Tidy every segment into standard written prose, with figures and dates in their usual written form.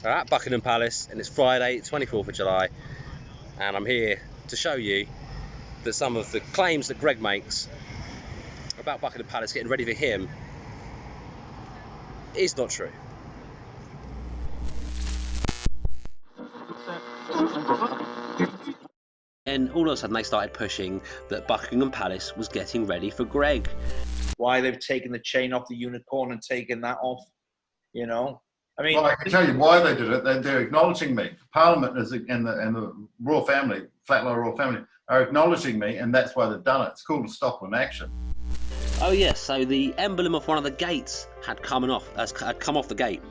are at Buckingham Palace, and it's Friday, 24th of July, and I'm here to show you that some of the claims that Greg makes about Buckingham Palace getting ready for him is not true. And all of a sudden they started pushing that Buckingham Palace was getting ready for Greg. Why they've taken the chain off the unicorn and taken that off, you know? I mean, well, I can tell you why they did it. They're acknowledging me. Parliament and the royal family, Flatlow royal family, are acknowledging me, and that's why they've done it. It's called a stop in action. Oh yes, so the emblem of one of the gates had come off the gate.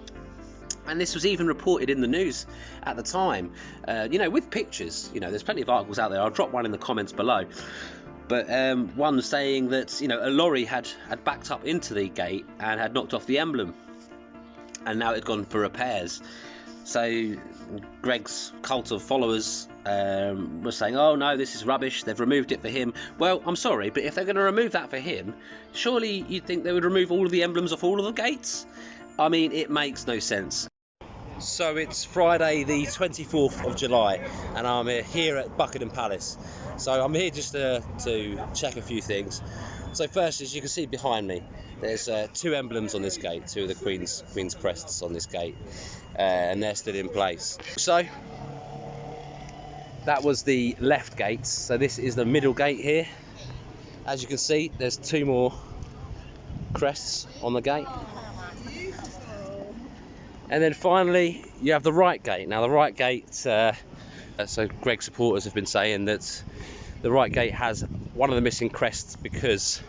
And this was even reported in the news at the time, with pictures. There's plenty of articles out there. I'll drop one in the comments below. But one saying that, a lorry had backed up into the gate and had knocked off the emblem. And now it had gone for repairs. So Greg's cult of followers was saying, oh no, this is rubbish, they've removed it for him. Well, I'm sorry, but if they're going to remove that for him, surely you'd think they would remove all of the emblems off all of the gates? I mean, it makes no sense. So it's Friday the 24th of July, and I'm here at Buckingham Palace. So I'm here just to check a few things. So first, as you can see behind me, there's two emblems on this gate, two of the Queen's crests on this gate, and they're still in place. So that was the left gate, so this is the middle gate here. As you can see, there's two more crests on the gate. And then finally, you have the right gate. Now the right gate, so Greg's supporters have been saying that the right gate has one of the missing crests because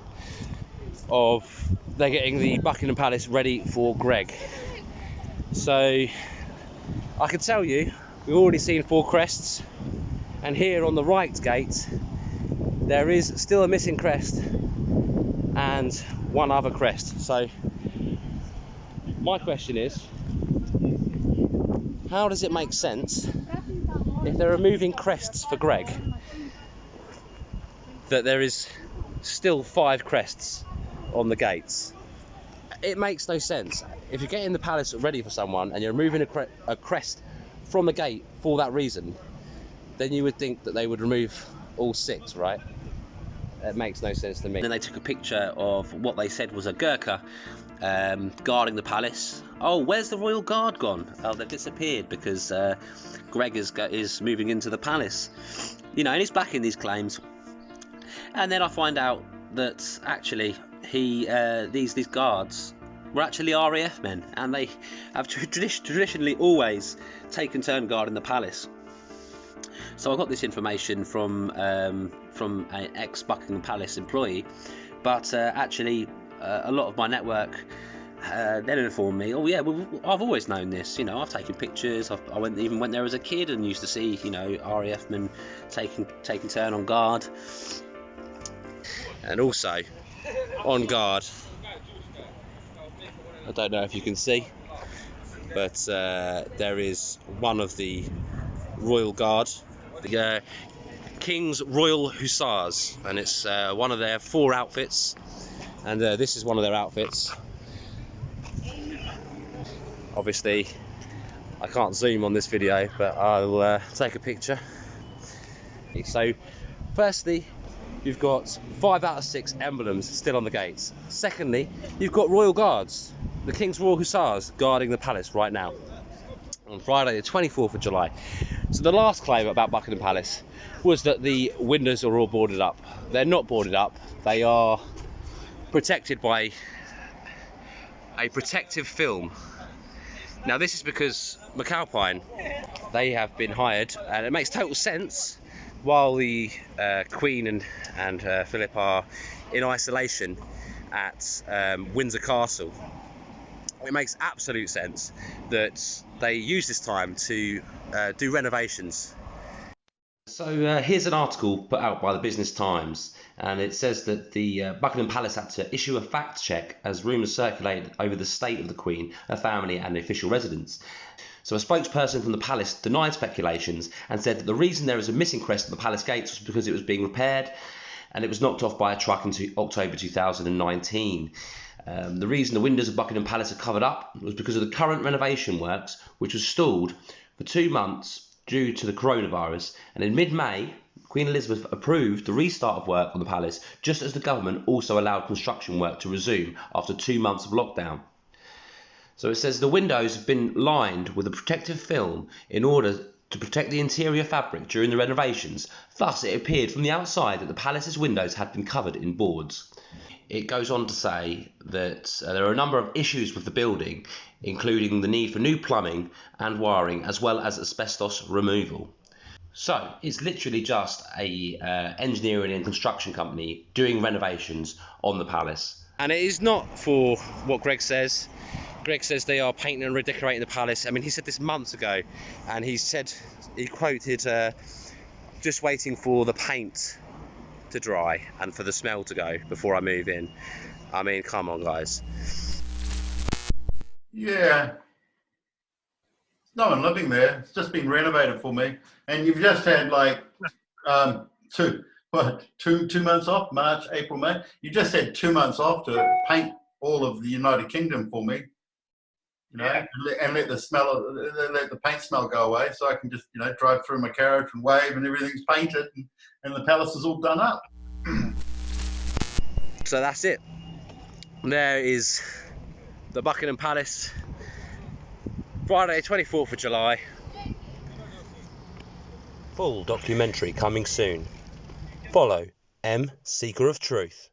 of they're getting the Buckingham Palace ready for Greg. So I can tell you, we've already seen 4 crests, and here on the right gate there is still a missing crest and one other crest. So my question is, how does it make sense if they're removing crests for Greg that there is still 5 crests on the gates? It makes no sense. If you're getting the palace ready for someone and you're removing a crest from the gate for that reason, then you would think that they would remove all 6, right? It makes no sense to me. And then they took a picture of what they said was a Gurkha guarding the palace. Oh, where's the royal guard gone? Oh, they've disappeared because Greg is moving into the palace. And he's backing these claims. And then I find out that actually these guards were actually RAF men, and they have traditionally always taken turn guarding the palace. So I got this information from an ex-Buckingham Palace employee, but actually a lot of my network then informed me, oh yeah, well, I've always known this. I've taken pictures. I even went there as a kid and used to see RAF men taking turn on guard. And also on guard, I don't know if you can see, but there is one of the Royal Guard, the King's Royal Hussars, and it's one of their 4 outfits, and this is one of their outfits. Obviously I can't zoom on this video, but I'll take a picture. So firstly, you've got 5 out of 6 emblems still on the gates. Secondly, you've got Royal Guards, the King's Royal Hussars, guarding the palace right now on Friday the 24th of July. So the last claim about Buckingham Palace was that the windows are all boarded up. They're not boarded up. They are protected by a protective film. Now this is because McAlpine, they have been hired, and it makes total sense while the Queen and Philip are in isolation at Windsor Castle. It makes absolute sense that they use this time to do renovations. So here's an article put out by the Business Times, and it says that the Buckingham Palace had to issue a fact check as rumours circulated over the state of the Queen, her family and the official residence. So a spokesperson from the palace denied speculations and said that the reason there is a missing crest at the palace gates was because it was being repaired and it was knocked off by a truck in October 2019. The reason the windows of Buckingham Palace are covered up was because of the current renovation works, which was stalled for 2 months due to the coronavirus. And in mid-May, Queen Elizabeth approved the restart of work on the palace, just as the government also allowed construction work to resume after 2 months of lockdown. So it says the windows have been lined with a protective film in order to protect the interior fabric during the renovations. Thus, it appeared from the outside that the palace's windows had been covered in boards. It goes on to say that there are a number of issues with the building, including the need for new plumbing and wiring, as well as asbestos removal. So it's literally just a engineering and construction company doing renovations on the palace. And it is not for what Greg says. Greg says they are painting and redecorating the palace. I mean, he said this months ago, and he quoted, just waiting for the paint to dry and for the smell to go before I move in. I mean, come on, guys. Yeah. No one living there. It's just been renovated for me. And you've just had like 2 months off, March, April, May. You just had 2 months off to paint all of the United Kingdom for me. You know, Yeah. and let the paint smell go away, so I can just, you know, drive through my carriage and wave, and everything's painted, and the palace is all done up. So that's it. There is the Buckingham Palace, Friday 24th of July. Full documentary coming soon. Follow M, Seeker of Truth.